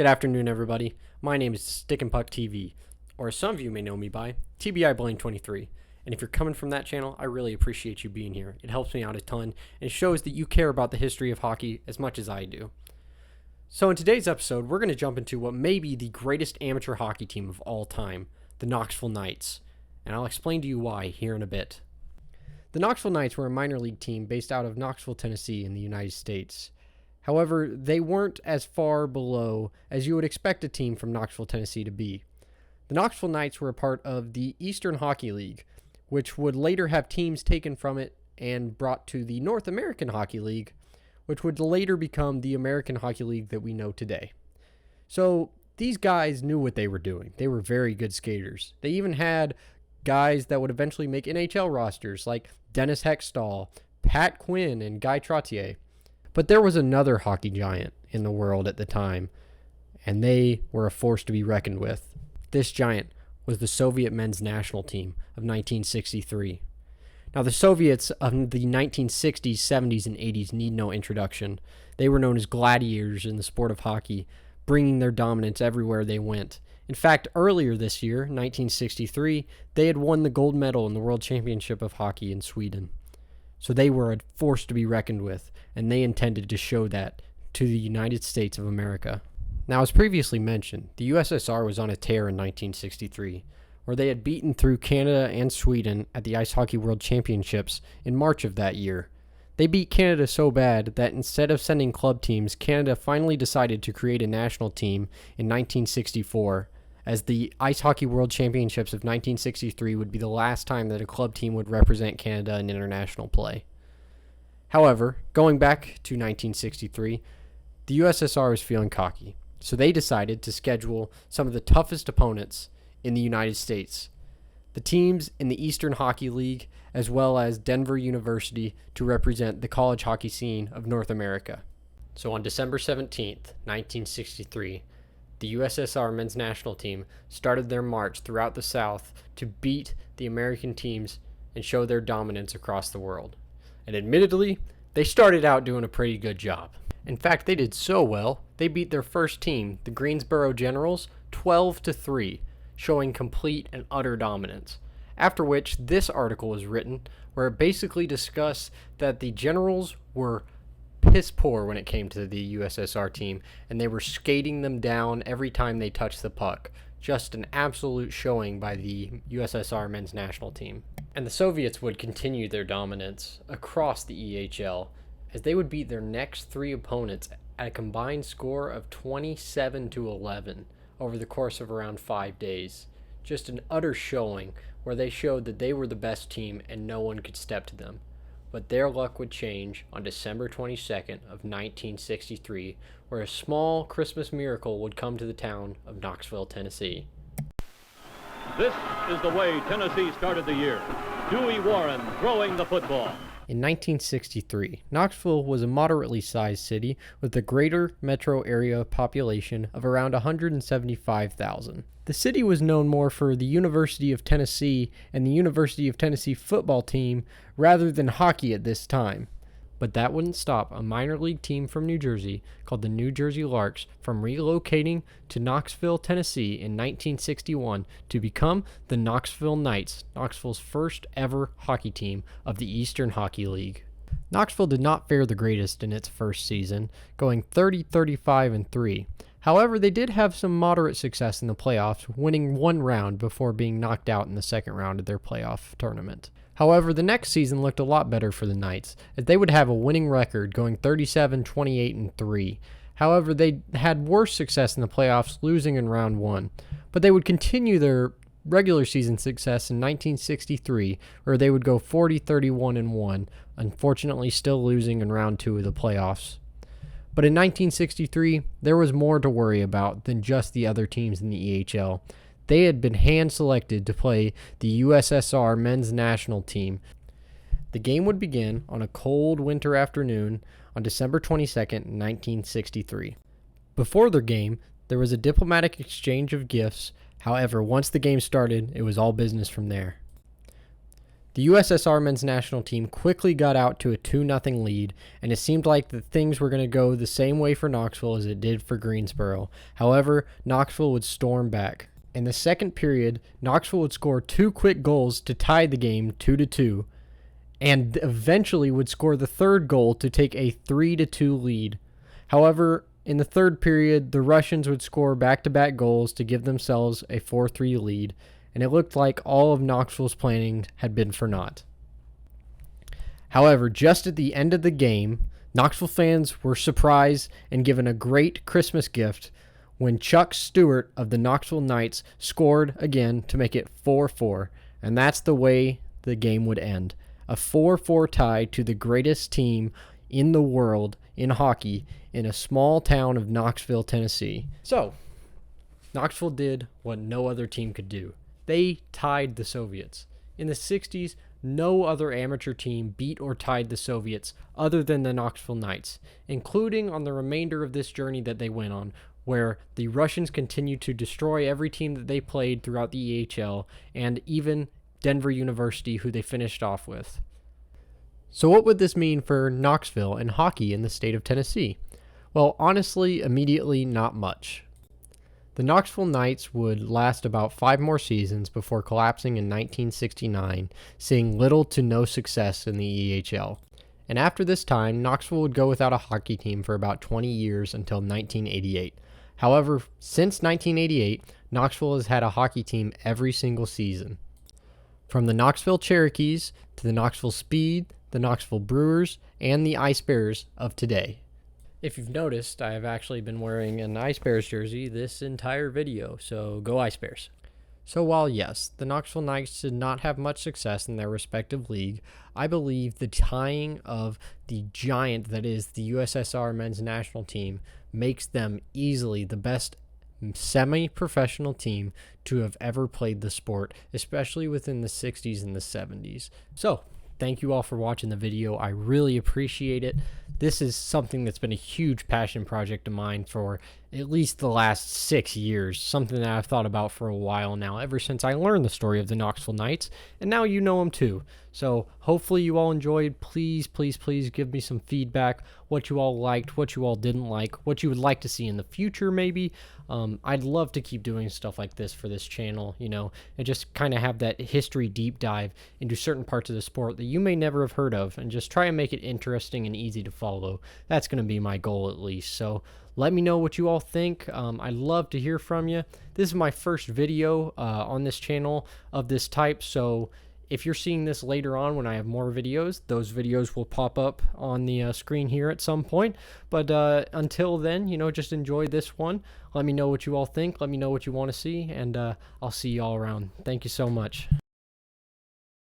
Good afternoon, everybody. My name is Stick and Puck TV, or as some of you may know me by, TBI Blaine 23. And if you're coming from that channel, I really appreciate you being here. It helps me out a ton, and it shows that you care about the history of hockey as much as I do. So in today's episode, we're going to jump into what may be the greatest amateur hockey team of all time, the Knoxville Knights. And I'll explain to you why here in a bit. The Knoxville Knights were a minor league team based out of Knoxville, Tennessee in the United States. However, they weren't as far below as you would expect a team from Knoxville, Tennessee to be. The Knoxville Knights were a part of the Eastern Hockey League, which would later have teams taken from it and brought to the North American Hockey League, which would later become the American Hockey League that we know today. So these guys knew what they were doing. They were very good skaters. They even had guys that would eventually make NHL rosters like Dennis Hextall, Pat Quinn, and Guy Trottier. But there was another hockey giant in the world at the time, and they were a force to be reckoned with. This giant was the Soviet men's national team of 1963. Now, the Soviets of the 1960s, 70s, and 80s need no introduction. They were known as gladiators in the sport of hockey, bringing their dominance everywhere they went. In fact, earlier this year, 1963, they had won the gold medal in the World Championship of Hockey in Sweden. So they were a force to be reckoned with, and they intended to show that to the United States of America. Now, as previously mentioned, the USSR was on a tear in 1963, where they had beaten through Canada and Sweden at the Ice Hockey World Championships in March of that year. They beat Canada so bad that instead of sending club teams, Canada finally decided to create a national team in 1964, as the Ice Hockey World Championships of 1963 would be the last time that a club team would represent Canada in international play. However, going back to 1963, the USSR was feeling cocky, so they decided to schedule some of the toughest opponents in the United States, the teams in the Eastern Hockey League, as well as Denver University to represent the college hockey scene of North America. So on December 17th, 1963, the USSR men's national team started their march throughout the South to beat the American teams and show their dominance across the world. And admittedly, they started out doing a pretty good job. In fact, they did so well, they beat their first team, the Greensboro Generals, 12-3, showing complete and utter dominance. After which, this article was written, where it basically discussed that the Generals were piss poor when it came to the USSR team, and they were skating them down every time they touched the puck. Just an absolute showing by the USSR men's national team. And the Soviets would continue their dominance across the EHL, as they would beat their next three opponents at a combined score of 27-11 over the course of around 5 days. Just an utter showing where they showed that they were the best team and no one could step to them. But their luck would change on December 22nd of 1963, where a small Christmas miracle would come to the town of Knoxville, Tennessee. This is the way Tennessee started the year. Dewey Warren throwing the football. In 1963, Knoxville was a moderately sized city with a greater metro area population of around 175,000. The city was known more for the University of Tennessee and the University of Tennessee football team rather than hockey at this time. But that wouldn't stop a minor league team from New Jersey called the New Jersey Larks from relocating to Knoxville, Tennessee in 1961 to become the Knoxville Knights, Knoxville's first ever hockey team of the Eastern Hockey League. Knoxville did not fare the greatest in its first season, going 30-35-3. However, they did have some moderate success in the playoffs, winning one round before being knocked out in the second round of their playoff tournament. However, the next season looked a lot better for the Knights, as they would have a winning record going 37-28-3. However, they had worse success in the playoffs, losing in round one. But they would continue their regular season success in 1963, where they would go 40-31-1, unfortunately still losing in round two of the playoffs. But in 1963, there was more to worry about than just the other teams in the EHL. They had been hand-selected to play the USSR men's national team. The game would begin on a cold winter afternoon on December 22nd, 1963. Before their game, there was a diplomatic exchange of gifts. However, once the game started, it was all business from there. The The USSR men's national team quickly got out to a 2-0 lead, and it seemed like that things were going to go the same way for Knoxville as it did for Greensboro. However, Knoxville would storm back. In the second period, Knoxville would score 2 quick goals to tie the game 2-2, and eventually would score the third goal to take a 3-2 lead. However, in the third period, the Russians would score back-to-back goals to give themselves a 4-3 lead, and it looked like all of Knoxville's planning had been for naught. However, just at the end of the game, Knoxville fans were surprised and given a great Christmas gift when Chuck Stewart of the Knoxville Knights scored again to make it 4-4, and that's the way the game would end. A 4-4 tie to the greatest team in the world in hockey in a small town of Knoxville, Tennessee. So, Knoxville did what no other team could do. They tied the Soviets. In the 60s, no other amateur team beat or tied the Soviets other than the Knoxville Knights, including on the remainder of this journey that they went on, where the Russians continued to destroy every team that they played throughout the EHL, and even Denver University, who they finished off with. So what would this mean for Knoxville and hockey in the state of Tennessee? Well, honestly, immediately not much. The Knoxville Knights would last about 5 more seasons before collapsing in 1969, seeing little to no success in the EHL. And after this time, Knoxville would go without a hockey team for about 20 years until 1988. However, since 1988, Knoxville has had a hockey team every single season. From the Knoxville Cherokees to the Knoxville Speed, the Knoxville Brewers, and the Ice Bears of today. If you've noticed, I have actually been wearing an Ice Bears jersey this entire video, so go Ice Bears. So while yes, the Knoxville Knights did not have much success in their respective league, I believe the tying of the giant that is the USSR men's national team makes them easily the best semi-professional team to have ever played the sport, especially within the 60s and the 70s. So, thank you all for watching the video. I really appreciate it. This is something that's been a huge passion project of mine for at least the last 6 years, something that I've thought about for a while now, ever since I learned the story of the Knoxville Knights, and now you know them too. So hopefully you all enjoyed. Please, please, please give me some feedback, what you all liked, what you all didn't like, what you would like to see in the future maybe. I'd love to keep doing stuff like this for this channel, you know, and just kind of have that history deep dive into certain parts of the sport that you may never have heard of, and just try and make it interesting and easy to follow. That's going to be my goal at least. So let me know what you all think. I'd love to hear from you. This is my first video on this channel of this type, so if you're seeing this later on when I have more videos, those videos will pop up on the screen here at some point. But until then, you know, just enjoy this one. Let me know what you all think. Let me know what you want to see, and I'll see you all around. Thank you so much.